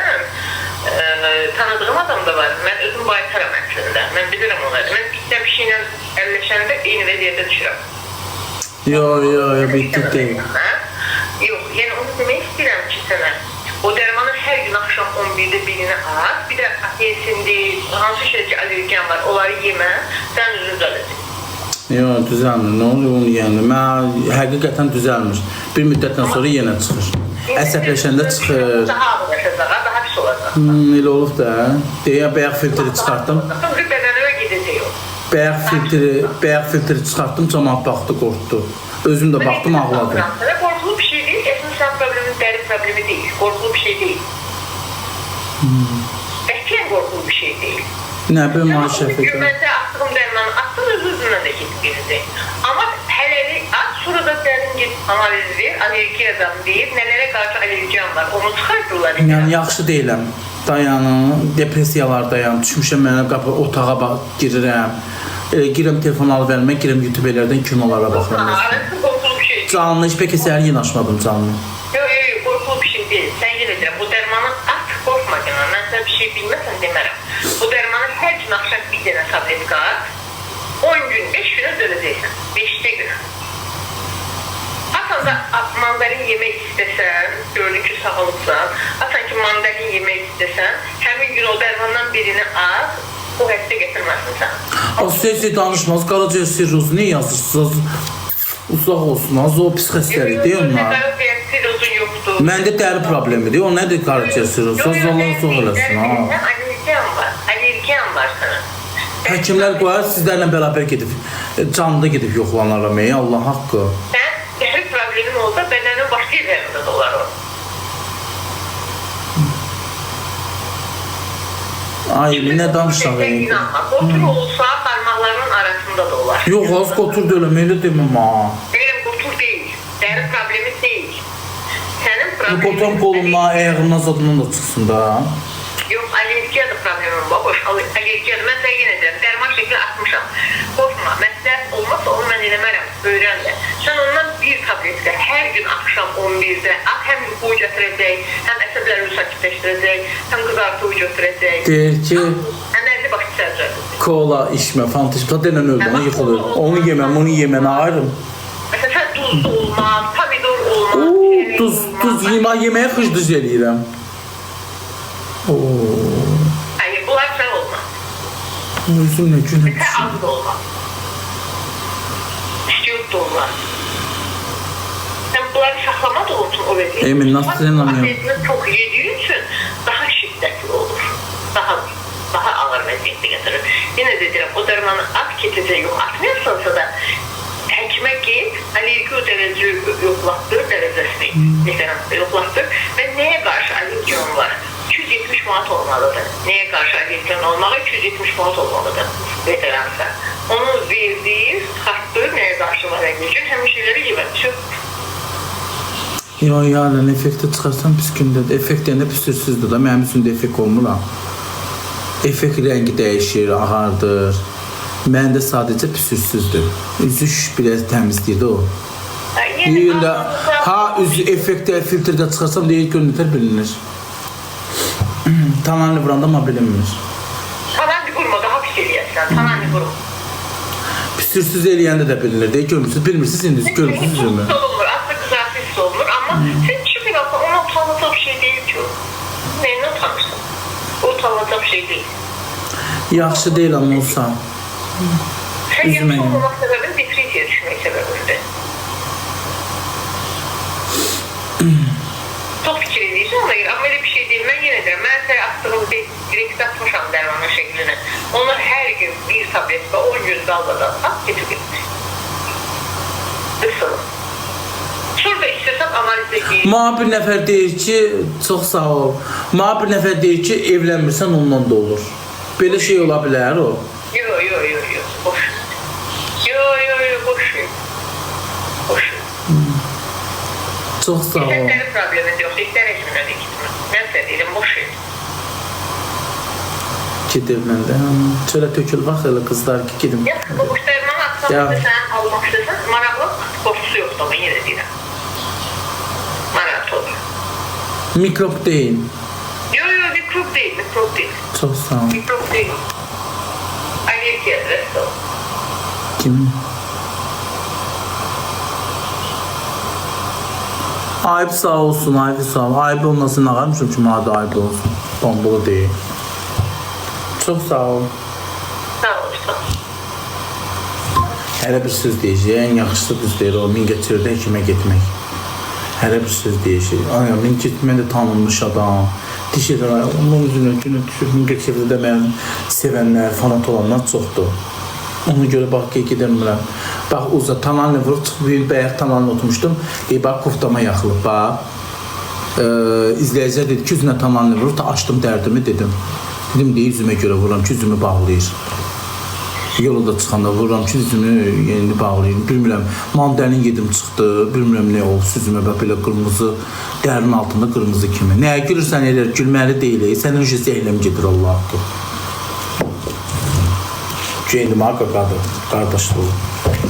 tanıdığım adam da var. Ben özüm baytarım aslında. Ben bilirim onları. Ben bir şeyle elleşende eyni vəziyyətə düşürəm. Yo, bittik deyil. Yok, yani onu demek istedim ki sana. O dermanın her gün akşam 11'de birini al. Bir de ateşinde hansı şeyci alergen var. Onları yeme. Sen üzüm düzələcək. Yo, düzəlmir. Nə oluyor onu yəni? Mən həqiqətən düzəlmir. Bir müddətdən sonra yenə çıxır. Əsəbləşəndə çıxır. Daha ağırlaşacaq, daha pis olacaq. Elə olub da. Deyə bayaq filtri çıxartdım. Çünkü bədənə gedəcək o. Bayaq filtri çıxartdım, cəmaət baxdı, qorxdu. Özüm də baxdım, ağladım. Qorxulu bir şey değil. Esin problemin dəri problemi değil. Qorxulu bir şey değil. Qətiyyən qorxulu bir şey değil. Nə bir maşəf edir. Güməndə attığım dərmanı attım, öz-özündən də gedib gedəcək. Amma hələlik at, sonra da dərin gedib analiz ver, alergiyadan deyib, nələrə qarşı alergiyam var, onu çıxartırlar. Yəni yaxşı deyiləm. Dayanım, depressiyalardayam. Düşmüşəm mənə qapı otağa girirəm. Girəm telefon alıb vermə, girəm YouTube-lərdən kinolara baxıram. Qorxulu bir şey değil. Canlı heç peki səhər yanaşmadım canlı. Yok, qorxulu bir şey değil. Sən yenə deyirəm, bu dərmanı at, qorxma canım. Mən sənə bir şey bilməsən demərəm. Bu dərmanı hər gün axşam bir dənə tabletka at, 10 gün, 5 günə dönəcəksən. 5-də günə. Atan da mandalin yemək istəsən, gördün ki sağlıqsan, atan ki mandalin yemək istəsən, həmin gün o dərmandan birini at, o həftə gətirməsin sən. O sesi danışmaz, qaraciğer sirrozu niyə yazırsınız? Uzaq olsun, az o pis xəstəlikdir onlar. Sirrozun yoxdur. Məndə dəri problemidir, o nədir qaraciğer sirrozu? Allah soğuk eləsin, ha. Alergiyam var sana. Həkimlər qoyar, sizlərlə bərabər gedib, canlı gedib yoxlanarım, Allah haqqı. Sən dəri problemin olsa, bədənin başqa yerlərində də olar o. Ay, nə danışaq yəni? Qotur olsa, parmaqlarının arasında da olar. Yox, az qotur deyiləm, elə deməm ha. Deyirəm, qotur deyil. Dəri problemi deyil. Sənin Bu problemin... qotan qolumdan, ayağımdan, zadından da çıxsın da. Yox, alergiya da problemim var. Boş, alergiya da. Mən sənə yenə deyirəm, dərman şəkli atmışam. Qorxma, məsləhət olmazsa onu mən eləmərəm, öyrən də. Sən ondan bir tabletka hər gün axşam 11-də həm yuxuyu götürəcək, həm əsəbləri sakitləşdirəcək, həm qızartığı götürəcək. Deyir ki, Əməlli başı sərcədir. kola içmə, fantişka denən öldüğünü yıxılır. Onu yeməm, onu yeməm, ayrım. Məsələn, sən duzlu olmaz, pomidor olmaz. Oo, duz yeməyə xıcdız eləyirəm. Hayır, bunlar sən olmaz. Özüm nə günə Sən az da olmaz. İstiyor da olmaz. Sən bunları saxlama da olsun o vəziyyətdə. Emin, nasıl inanıyorum? Vəziyyətini çox yediğin üçün daha şiddətli olur. Daha ağır vəziyyətdə gətirir. Yenə də deyirəm, o dərmanı at keçəcək, yox atmıyorsansa da həkimə git, alergi o dərəcə yoxlatdır, dərəcəsini yoxlatdır və nəyə qarşı alergiyon var? 270 manat olmalıdır. Nəyə qarşı alergiyon olmalı? 270 manat olmalıdır. Veteransa. Onu verdiyiz, çıxartdır, nəyə qarşı var alergiyon? Həmin şeyləri yeməkdir. Yo, yarın effekti çıxarsan pis gündədir. Effekt deyəndə püsürsüzdür da, mənim üstündə effekt olmur ha. Effekt rəngi dəyişir, ağardır. Məndə sadəcə püsürsüzdür. Üzü biraz təmizləyir o. Deyirlər, ha üzü effektdə, filtrdə çıxarsam deyir görünür, bilinir. Tananlı vuranda ama bilinmir. Tananlı vurma, daha pis eləyəsən. Tananlı vurma. Püsürsüz eləyəndə də bilinir. Deyir, görmürsünüz, bilmirsiniz, indi görmürsünüz. Olmur, aslında qızartı olmur, amma sən kimi qalsa ona utanılacaq bir şey deyil ki o. Nəyinə utanırsan? O utanılacaq bir şey deyil. Yaxşı deyil amma olsa. Sən yaxşı olmamaq səbəbin depresiya düşmək səbəbidir. Çox fikir edirsən ona görə, amma elə bir şey deyil. Mən yenə deyirəm, mən sənə attığım direkt atmışam dərmanın şəklini. Onlar hər gün bir tabletka 10 gün qalmadan at, getir. Isınır. Sonra istəsən analizə geyir. Mənə bir nəfər deyir ki, çox sağ ol. Mənə bir nəfər deyir ki, evlənmirsən ondan da olur. Belə şey ola bilər o. Yo, boş. Yo, boş. Boş. Çox sağ ol. Sənin problemin yoxdur, istər həkimlə də gitmə. Mən sənə deyirəm, boş. Gedirmən də. Çölə tökül bax elə qızlar ki, gedim. Ya bu quşlarından atsan sən almaq istəsən, maraqlı qorxusu yoxdur, amma yenə deyirəm. Maraqlı olur. Mikrop deyil. Yo, mikrop deyil. Çox sağ ol. Mikrop deyil. Allergiyadır o. Kim? Ayıp sağ olsun, ayıp sağ ol. Ayıp olmasın ağarmışım ki, madde ayıp olsun. Bombulu değil. Çox sağ ol. Sağ ol. Hələ bir söz deyəcək, ən yaxşısı düz deyir o, Mingəçevirdə həkimə getmək. Hələ bir söz deyəcək. Ay, Mingəçevirdə tanınmış adam. Dişir, onun üzünə günü düşür, Mingəçevirdə mənim sevənlər, fanat olanlar çoxdur. Ona görə bax ki, gedəmirəm. Bax, uza talanla vurub, çıxıb, bəyək talanla oturmuşdum. Bax, kuftama yaxılıb, bax. İzləyicilər dedi ki, üzünə talanla vurub, da açdım dərdimi, dedim. Dedim, deyə üzümə görə vururam ki, üzümü bağlayır. Yolda çıxanda vururam ki, üzümü yeni bağlayır. Bilmirəm, mandalin yedim çıxdı, bilmirəm nə oldu, üzümə belə qırmızı, dərin altında qırmızı kimi. Nəyə gülürsən elə, gülməli deyil, sənin üçün zəhləm gedir Allah haqqı. Geyindim, qardaşlı olun.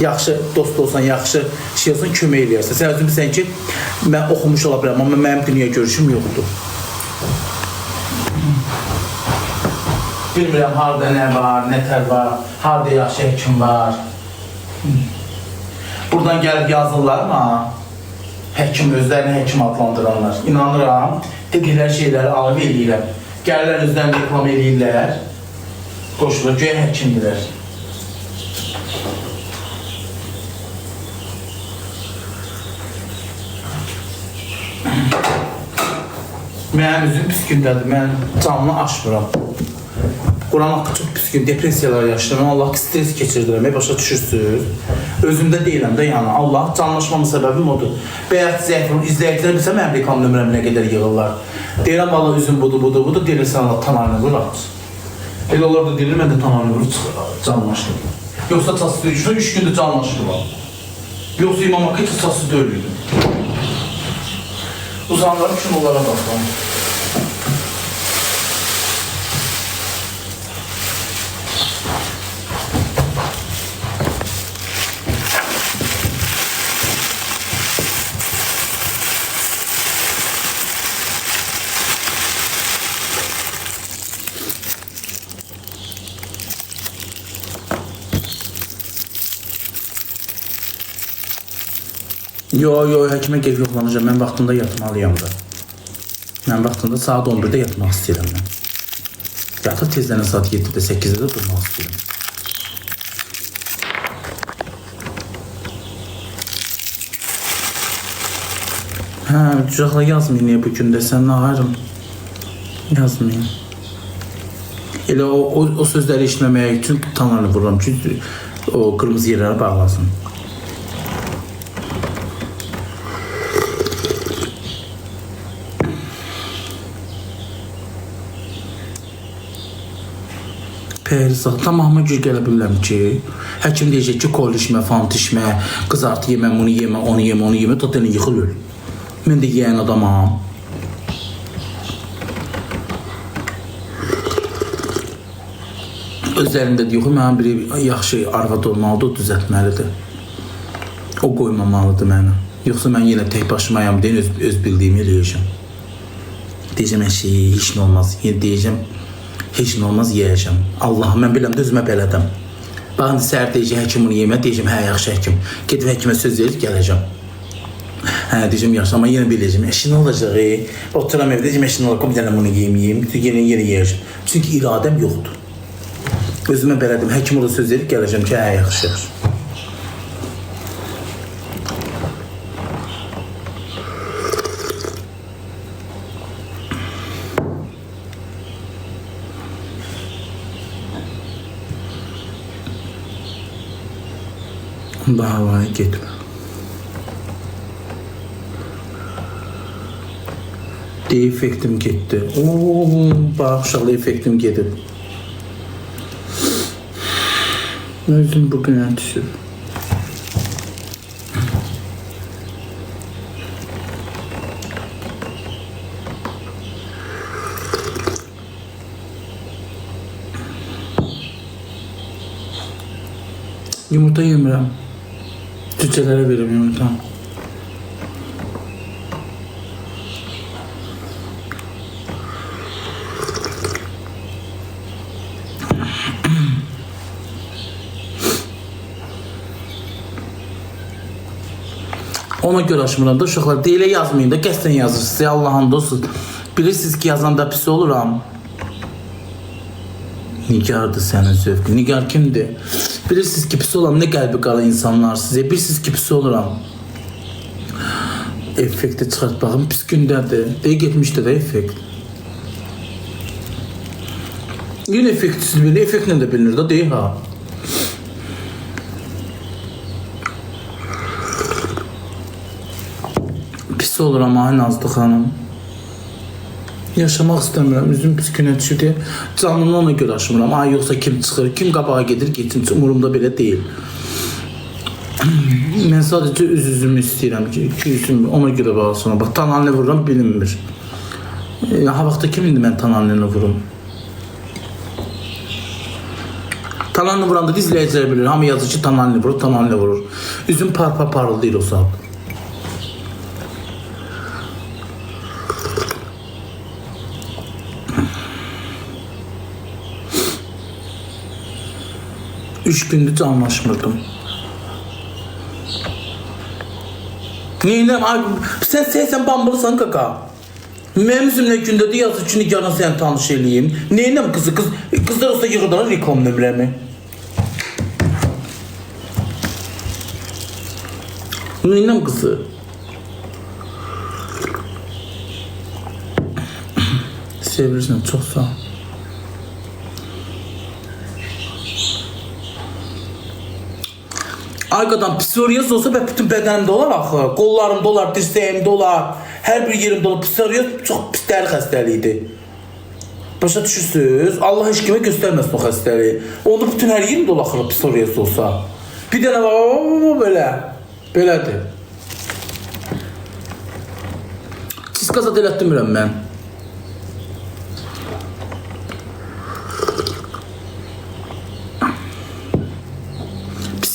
Yaxşı dost olsan, yaxşı şey olsan, kömək eləyərsən. Sən özün bilsən ki, mən oxumuş ola biləm, amma mənim dünya görüşüm yoxdur. Bilmirəm, harada nə var, nə tər var, harada yaxşı həkim var. Buradan gəlib yazırlar mı? Həkim, özlərini həkim adlandıranlar. İnanıram, dedikləri şeyləri alıb eləyirəm. Gəlirlər, özlərini reklam eləyirlər. Qoşulur, göyə həkimdirlər. Mənim üzüm pis gündədir, mən canını açmıram. Quran haqqı çox pis gün, depresiyalar yaşayıram, Allah stres keçirdirəm, başa düşürsünüz. Özümdə deyiləm də, yəni Allah canlaşmamın səbəbim odur. Bəyət zəifim, izləyicilər bilsə mənim reklam nömrəmi nə qədər yığırlar. Deyirəm, Allah üzüm budur, deyirsən Allah tanarını vur at. Elə onlar da deyilir, mən də tanarını vur canlaşdım. Yoxsa çası döyüşdə 3 gündə canlaşdım. Yoxsa İmam Haqqı heç çası döyülüydüm. Uzanlarım kim onlara baxıram. Yo, həkimə gəlib yoxlanacağım. Mən vaxtında yatmalıyam da. Mən vaxtında saat 11-də yatmaq istəyirəm mən. Yatır tezdən saat 7-də, 8-də də durmaq istəyirəm. Hə, cücaqla yazmayın niyə bu gün desən, nə ayrım? Yazmayın. Elə o sözləri işləməyə üçün tanrını vururam ki, o qırmızı yerlərə bağlasın. Tamamı gül gələ bilirəm ki, həkim deyəcək ki, kol içmə, fant içmə, qızartı yemə, onu yemə, onu yemə, totally yıxıl öl. Mən də yeyən adamam. Özlərində deyək, mənim biri yaxşı arvad olmalıdır, o düzəltməlidir. O qoymamalıdır məni. Yoxsa mən yenə tək başımayam deyin, öz bildiyimi eləyəcəm. Deyəcəm, hər şey, heç nə olmaz. Deyəcəm, heç nə olmaz, yeyəcəm. Allahım, mən biləm də özümə belədəm. Baxın, səhər deyəcək, həkim bunu yemə, deyəcəm, hə, yaxşı həkim. Gedib həkimə söz verib, gələcəm. Hə, deyəcəm, yaxşı, amma yenə biləcəm, nə olacaq, oturam evdə, deyəcəm, nə olacaq, bir dənə bunu yeməyim, yenə yeyəcəm. Çünki iradəm yoxdur. Özümə belədim, həkim ona söz verib, gələcəm ki, hə, yaxşı. Davaya getmə. Effektim getdi. Bax, uşaqlı effektim gedib. Özüm bu günə düşüb. Yumurta yemirəm. Cücələrə verim yumurta. Ona görə açmıram da uşaqlar. Deyilə yazmayın da, qəsdən yazırsınız. Ya Allah'ın dostu. Bilirsiniz ki yazanda pis oluram. Nigardır sənin zövqü. Nigar kimdir? Bilirsiniz ki pis olam. Ne qəlbi qara insanlar size. Bilirsiniz ki pis oluram. Effekti çıxart baxın. Pis gündədir. Deyə getmişdi də effekt. Yine effektsiz bilir. Effektle de bilinir de değil ha. Pis olur ama Nazlı xanım. Yaşamaq istəmirəm, üzüm pis günə düşür deyə canımla ona görə aşmıram. Ay yoxsa kim çıxır, kim qabağa gedir, geçin, umurumda belə deyil. Mən sadəcə üzümü istəyirəm ki, üzüm ona görə bağlasana. Bax, tananlı vururam, bilinmir. Ha vaxtda kim indi mən tananlını vurum? Tananlı vuranda izləyicilər bilir, hamı yazır ki, tananlı vurur, tananlı vurur. Üzüm parıldayır o saat. Üç gündür canlaşmırdım. Neynəm? Sen bambılısan kaka. Mənim üzümlə gündədir yazır ki, Nigarla səni tanış eləyim. Neynəm kızı? Kızlar olsa yığıdalar reklam nömrəmi. Neynəm kızı? Sevirsən, çox sağ ol. Arkadan psoriyoz olsa ben bütün bedenimde olar axı. Qollarımda olar, dirsəyimdə olar. Hər bir yerimdə olar. Psoriyoz çox pis dəri xəstəliyidir. Başa düşürsünüz? Allah heç kimə göstərməsin o xəstəliyi. Onda bütün hər yerimdə olar axı psoriyoz olsa. Bir dənə var belə. Belədir. Siz qazad elətdirmirəm mən.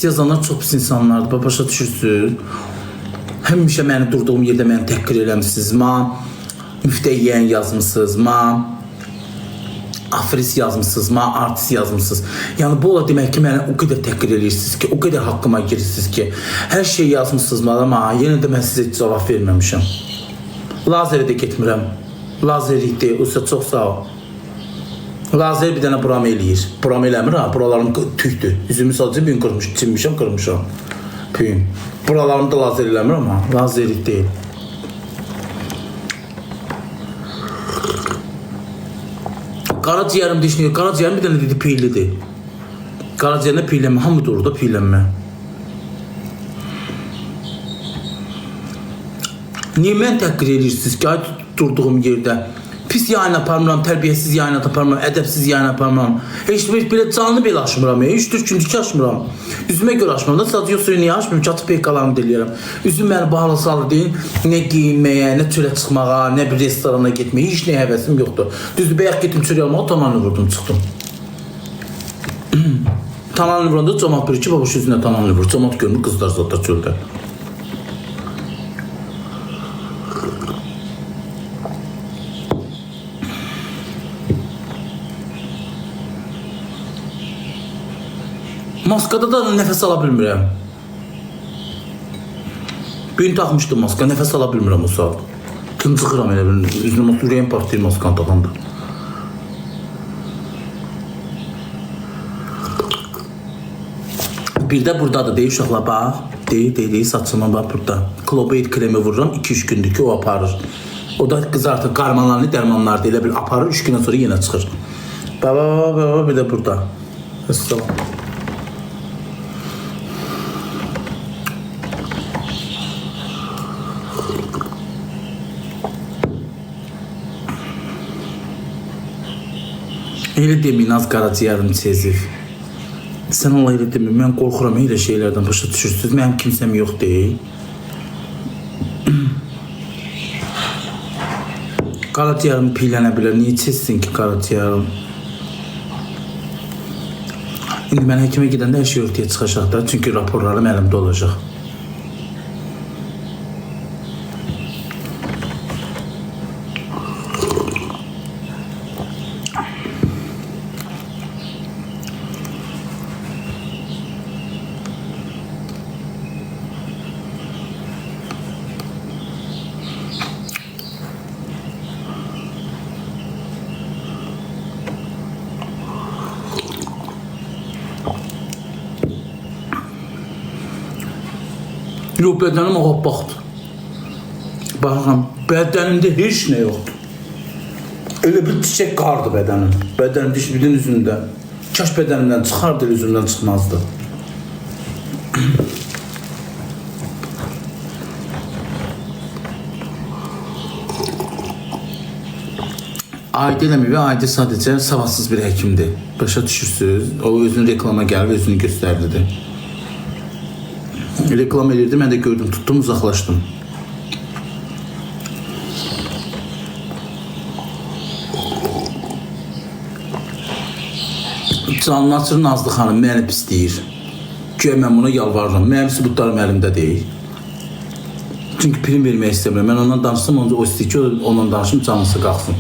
Yazanlar çox pis insanlardır, başa düşürsünüz. Həmişə məni durduğum yerdə məni təhqir eləmişsiniz. Müftəyyən yazmışsınız, afris yazmışsınız, artist yazmışsınız. Yəni bu ola demək ki, məni o qədər təhqir eləyirsiniz ki, o qədər haqqıma girirsiniz ki, hər şey yazmışsınız amma yenə də mən sizə cavab verməmişəm. Lazerə də getmirəm. Lazerik olsa çox sağ ol. Lazer bir dənə buram eləyir. Buram eləmir ha, buralarım tükdür. Üzümü sadəcə bir gün qırmışam. Pün. Buralarım da lazer eləmir ama lazerlik deyil. Qaraciyərim düşünüyor. Qaraciyərim bir dənə dedi piylidir. Qaraciyərində piylənmə. Hamı da orada piylənmə. Niyə mən təhqir edirsiniz ki, ay durduğum yerdə? Pis yayın aparmıram, tərbiyəsiz yayın aparmıram, ədəbsiz yayın aparmıram. Heç bir belə canlı belə açmıram. 3-4 gündür ki açmıram. Üzümə görə açmıram da sadəcə yoxsa niyə açmıram ki, açıb peykalarımı diləyirəm. Üzüm məni bahalı salı deyil, nə giyinməyə, nə çölə çıxmağa, nə bir restorana getməyə, heç nə həvəsim yoxdur. Düzdür, bəyək getdim çölə almağa, tananlı vurdum, çıxdım. Tananlı vuranda cəmat bir ki, babuş üzünə tananlı vur. Cəmat görmür, qızlar zaten çöldə. Maskada da nəfəs ala bilmirəm. Bir gün taxmışdım maska, nəfəs ala bilmirəm o saat. Tıncıqıram elə bir, üzümə ürəyim partlayır maskanı taxanda. Bir də buradadır, deyil uşaqlar, bax. Deyil, saçıma bax burada. Klobeid kremi vururam, 2-3 gündür ki o aparır. O da qızartır, qarmalarını, dərmanlar deyil, bir aparır, 3 gündən sonra yenə çıxır. Baba, bir də burada. Əssalam. Elə deməyin, az qaraciyərim çezir. Sən ola elə deməyin, mən qorxuram elə şeylərdən, başa düşürsünüz. Mənim kimsəm yox deyil. Qaraciyərim piylənə bilər, niyə çezsin ki qaraciyərim? İndi mən həkimə gedəndə hər şey ortaya çıxacaq da, çünki raporlarım əlimdə olacaq. Yox, bədənim ağabbaqdır. Baxın, bədənimdə heç nə yoxdur. Elə bir çiçək qardı bədənim. Bədənim dişbidin üzündə. Kaş bədənimdən çıxardı, üzümdən çıxmazdı. Aydın Əmivi, Aydın sadəcə savadsız bir həkimdir. Başa düşürsünüz, o özünü reklama gəlib, özünü göstərdi. Reklam edirdi, mən də gördüm, tutdum, uzaqlaşdım. Canını açır Nazlı xanım, məni pis deyir. Güya mən buna yalvarıram, mənim sübutlarım əlimdə deyil. Çünki prim vermək istəmirəm, mən ondan danışsam, o istəyir ki, ondan danışım, canlısı qalsın.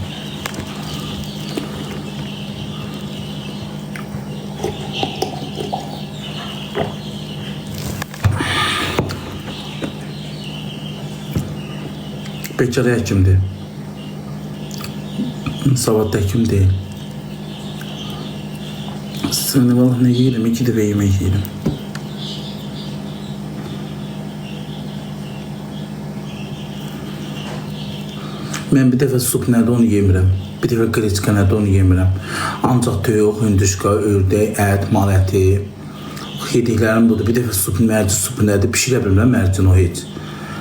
Bekar həkimdir. Savadlı həkim deyil. Səni vallahi nə yeyirəm? 2 dəfə yemək yeyirəm. Mən bir dəfə sup nədir onu yemirəm. Bir dəfə qreçka nədir onu yemirəm. Ancaq toyuq, hündüşka, ördək, ət, mal əti. Yediklərim budur. Bir dəfə sup, mərci supu nədir? Pişirə bilmirəm mərcin o heç.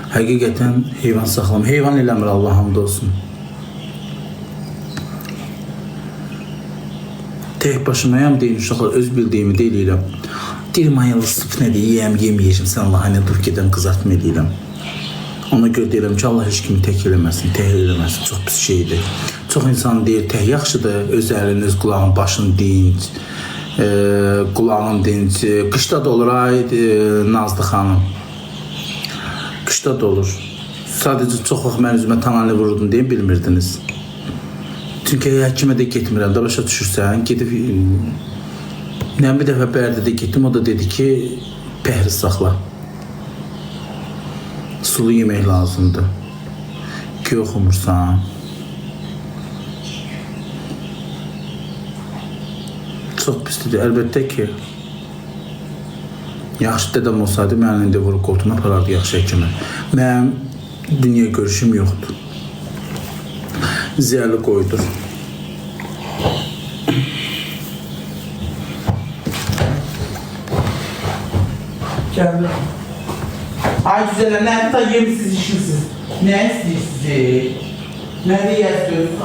Həqiqətən heyvan saxlam. Heyvan eləmir, Allah hamd olsun. Tək başımayam deyin uşaqlar, öz bildiyimi deyilirəm. Deyirəm, ayılı süp nədir, yeməyəcəm, sən Allah'a nə dur gedən qızartma eləyirəm. Ona görə deyirəm ki, Allah heç kimi tək eləməsin, tək eləməsin, çox pis şeydir. Çox insan deyir, tək yaxşıdır, öz əlin, öz qulağın, başın dinc, qulağın dinc. Qışda da olur, ay Nazlı xanım. Qışda da olur. Sadəcə çox vaxt mən üzümə tananlı vururdum deyə bilmirdiniz. Çünki həkimə də getmirəm, da başa düşürsən, gedib... Mən bir dəfə Bərdədə getdim, o da dedi ki, pəhri saxla. Sulu yemək lazımdır. Ki oxumursan. Çox pislidir, əlbəttə ki. Yaxşı dədəm olsaydı, mənim indi vurub qoltuğuna aparardı yaxşı həkimə. Mənim dünya görüşüm yoxdur. Ziyarlı qoydur. Gəldim. Ay güzələ, nədir da yemişsiz, işmişsiz? Nə istəyirsiniz? Nə deyərsiniz?